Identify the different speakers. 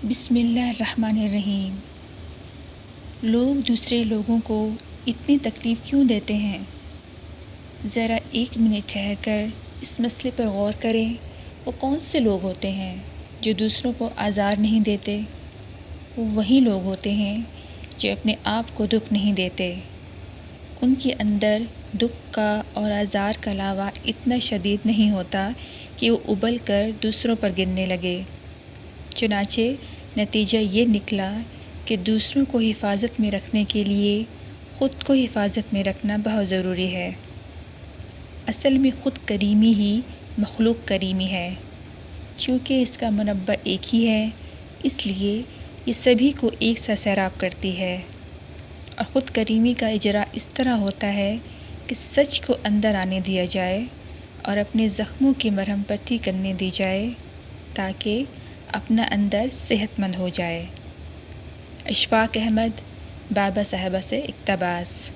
Speaker 1: بسم اللہ الرحمن الرحیم۔ لوگ دوسرے لوگوں کو اتنی تکلیف کیوں دیتے ہیں؟ ذرا ایک منٹ ٹھہر کر اس مسئلے پر غور کریں۔ وہ کون سے لوگ ہوتے ہیں جو دوسروں کو آزار نہیں دیتے؟ وہ وہی لوگ ہوتے ہیں جو اپنے آپ کو دکھ نہیں دیتے۔ ان کے اندر دکھ کا اور آزار کا لاوا اتنا شدید نہیں ہوتا کہ وہ ابل کر دوسروں پر گرنے لگے۔ چنانچہ نتیجہ یہ نکلا کہ دوسروں کو حفاظت میں رکھنے کے لیے خود کو حفاظت میں رکھنا بہت ضروری ہے۔ اصل میں خود کریمی ہی مخلوق کریمی ہے۔ چونکہ اس کا منبع ایک ہی ہے، اس لیے یہ سبھی کو ایک سا سیراب کرتی ہے، اور خود کریمی کا اجرا اس طرح ہوتا ہے کہ سچ کو اندر آنے دیا جائے اور اپنے زخموں کی مرہم پٹی کرنے دی جائے تاکہ اپنا اندر صحت مند ہو جائے۔ اشفاق احمد، بابا صاحبہ سے اقتباس۔